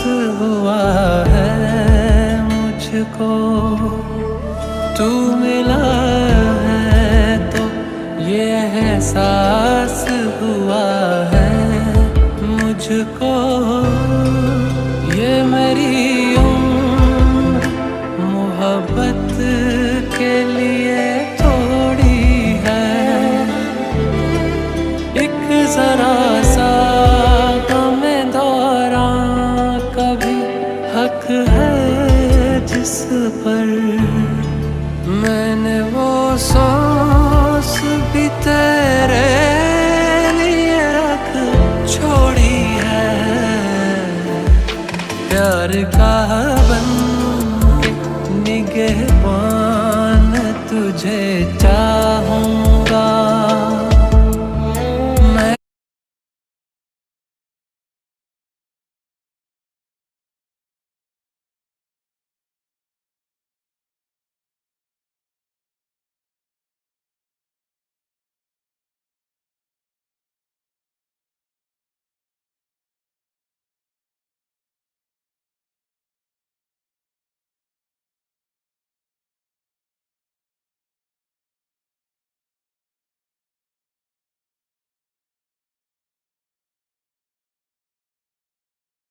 हुआ है मुझको, तू मिला है तो ये एहसास हुआ है मुझको। ये मेरी उम्र मोहब्बत के लिए थोड़ी है, एक जरा